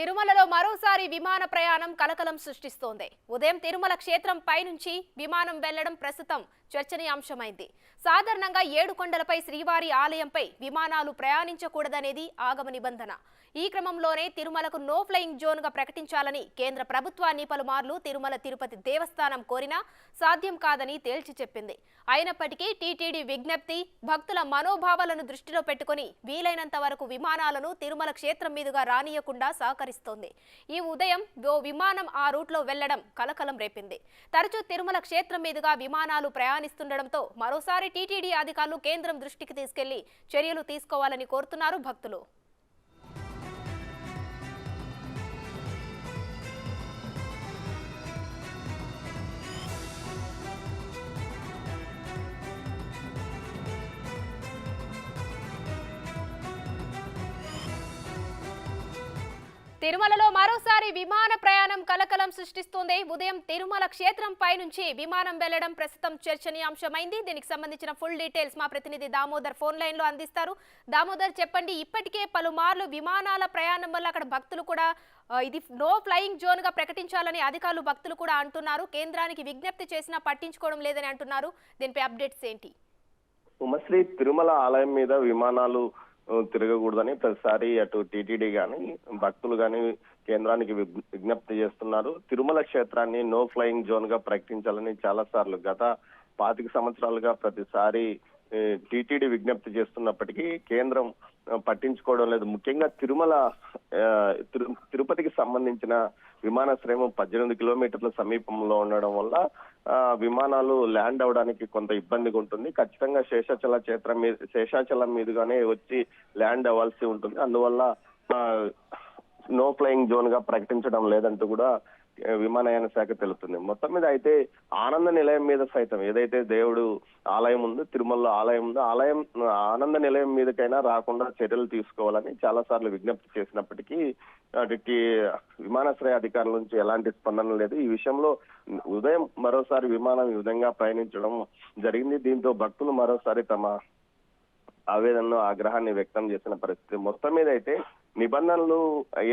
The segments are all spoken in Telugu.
తిరుమలలో మరోసారి విమాన ప్రయాణం కలకలం సృష్టిస్తోంది. ఉదయం తిరుమల క్షేత్రం పైనుంచి విమానం వెళ్లడం ప్రస్తుతం చర్చనీయాంశమైంది. సాధారణంగా 7 కొండలపై శ్రీవారి ఆలయంపై విమానాలు ప్రయాణించకూడదనేది ఆగమ నిబంధన. ఈ క్రమంలోనే తిరుమలకు నో ఫ్లయింగ్ జోన్ గా ప్రకటించాలని కేంద్ర ప్రభుత్వాన్ని పలుమార్లు తిరుమల తిరుపతి దేవస్థానం కోరినా సాధ్యం కాదని తేల్చి చెప్పింది. అయినప్పటికీ టీటీడీ విజ్ఞప్తి, భక్తుల మనోభావాలను దృష్టిలో పెట్టుకుని వీలైనంత వరకు విమానాలను తిరుమల క్షేత్రం మీదుగా రానియకుండా సహకరిస్తోంది. ఈ ఉదయం ఓ విమానం ఆ రూట్లో వెళ్లడం కలకలం రేపింది. తరచూ తిరుమల క్షేత్రం మీదుగా విమానాలు ప్రయాణిస్తుండటంతో మరోసారి టీటీడీ అధికారులు కేంద్రం దృష్టికి తీసుకెళ్లి చర్యలు తీసుకోవాలని కోరుతున్నారు భక్తులు. తిరుమలలో మరోసారి విమాన ప్రయాణం కలకలం సృష్టిస్తోంది. ఉదయం తిరుమల క్షేత్రం పై నుంచి విమానం వెళ్లడం ప్రస్తుతం చర్చనీయాంశమైంది. దీనికి సంబంధించిన ఫుల్ డీటెయిల్స్ మా ప్రతినిధి దామోదర్ ఫోన్ లైన్ లో అందిస్తారు. దామోదర్, చెప్పండి, ఇప్పటికే పలుమార్లు విమానాల ప్రయాణం వల్ల అక్కడ భక్తులు కూడా ఇది నో ఫ్లయింగ్ జోన్ గా ప్రకటించాలని అధికారులు భక్తులు కూడా అంటున్నారు. కేంద్రానికి విజ్ఞప్తి చేసినా పట్టించుకోవడం లేదని అంటున్నారు. దీనిపై అప్డేట్స్ ఏంటి? ఉమశ్రీ, తిరుమల ఆలయం మీద విమానాలు తిరగకూడదని ప్రతిసారి అటు టీటీడీ గాని భక్తులు గాని కేంద్రానికి విజ్ఞప్తి చేస్తున్నారు. తిరుమల క్షేత్రాన్ని నో ఫ్లయింగ్ జోన్ గా ప్రకటించాలని చాలా సార్లు గత 25 సంవత్సరాలుగా ప్రతిసారి టీటీడీ విజ్ఞప్తి చేస్తున్నప్పటికీ కేంద్రం పట్టించుకోవడం లేదు. ముఖ్యంగా తిరుపతికి సంబంధించిన విమానాశ్రయం 18 కిలోమీటర్ల సమీపంలో ఉండడం వల్ల విమానాలు ల్యాండ్ అవడానికి కొంత ఇబ్బందిగా ఉంటుంది. ఖచ్చితంగా శేషాచలం మీదుగానే వచ్చి ల్యాండ్ అవ్వాల్సి ఉంటుంది. అందువల్ల నో ఫ్లయింగ్ జోన్ గా ప్రకటించడం లేదంటూ కూడా విమానయాన శాఖ తెలుపుతుంది. మొత్తం మీద అయితే ఆనంద నిలయం మీద సైతం ఏదైతే దేవుడు ఆలయం ఉందో, తిరుమలలో ఆలయం ఉందో, ఆనంద నిలయం మీదకైనా రాకుండా చర్యలు తీసుకోవాలని చాలా సార్లు విజ్ఞప్తి చేసినప్పటికీ వాటికి విమానాశ్రయ అధికారుల నుంచి ఎలాంటి స్పందన లేదు. ఈ విషయంలో ఉదయం మరోసారి విమానం ఈ విధంగా ప్రయాణించడం జరిగింది. దీంతో భక్తులు మరోసారి తమ ఆవేదనను, ఆగ్రహాన్ని వ్యక్తం చేసిన పరిస్థితి. మొత్తం మీద అయితే నిబంధనలు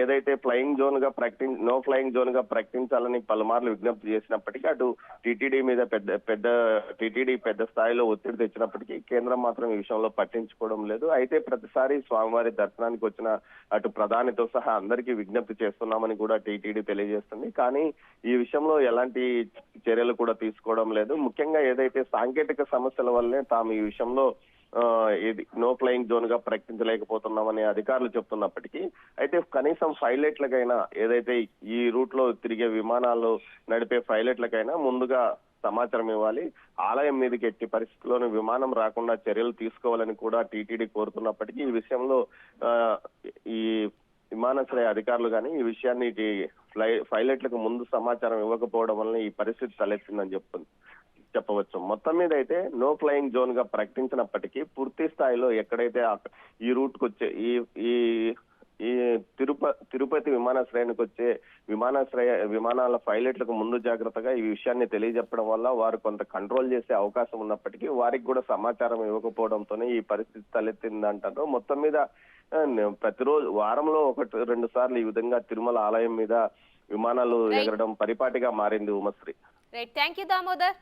ఏదైతే ఫ్లయింగ్ జోన్ గా నో ఫ్లయింగ్ జోన్ గా ప్రకటించాలని పలుమార్లు విజ్ఞప్తి చేసినప్పటికీ అటు టీటీడీ మీద పెద్ద స్థాయిలో ఒత్తిడి తెచ్చినప్పటికీ కేంద్రం మాత్రం ఈ విషయంలో పట్టించుకోవడం లేదు. అయితే ప్రతిసారి స్వామివారి దర్శనానికి వచ్చిన అటు ప్రధానితో సహా అందరికీ విజ్ఞప్తి చేస్తున్నామని కూడా టీటీడీ తెలియజేస్తుంది. కానీ ఈ విషయంలో ఎలాంటి చర్యలు కూడా తీసుకోవడం లేదు. ముఖ్యంగా ఏదైతే సాంకేతిక సమస్యల వల్లే తాము ఈ విషయంలో ఇది నో ఫ్లయింగ్ జోన్ గా ప్రకటించలేకపోతున్నామని అధికారులు చెప్తున్నప్పటికీ అయితే కనీసం పైలట్లకైనా ఏదైతే ఈ రూట్ లో తిరిగే విమానాలు నడిపే పైలట్లకైనా ముందుగా సమాచారం ఇవ్వాలి. ఆలయం మీదకి ఎట్టి పరిస్థితుల్లోనూ విమానం రాకుండా చర్యలు తీసుకోవాలని కూడా టీటీడీ కోరుతున్నప్పటికీ ఈ విషయంలో ఈ విమానాశ్రయ అధికారులు కానీ ఈ విషయాన్ని పైలట్లకు ముందు సమాచారం ఇవ్వకపోవడం వల్ల ఈ పరిస్థితి తలెత్తిందని చెప్పవచ్చు. మొత్తం మీద అయితే నో ఫ్లయింగ్ జోన్ గా ప్రకటించినప్పటికీ పూర్తి స్థాయిలో ఎక్కడైతే ఈ రూట్ కు వచ్చే ఈ తిరుపతి విమానాశ్రయానికి వచ్చే విమానాల పైలట్లకు ముందు జాగ్రత్తగా ఈ విషయాన్ని తెలియజెప్పడం వల్ల వారు కొంత కంట్రోల్ చేసే అవకాశం ఉన్నప్పటికీ వారికి కూడా సమాచారం ఇవ్వకపోవడంతోనే ఈ పరిస్థితి తలెత్తిందంటారు. మొత్తం మీద ప్రతిరోజు వారంలో 1-2 సార్లు ఈ విధంగా తిరుమల ఆలయం మీద విమానాలు ఎగరడం పరిపాటిగా మారింది. Umashree, thank you Damodar.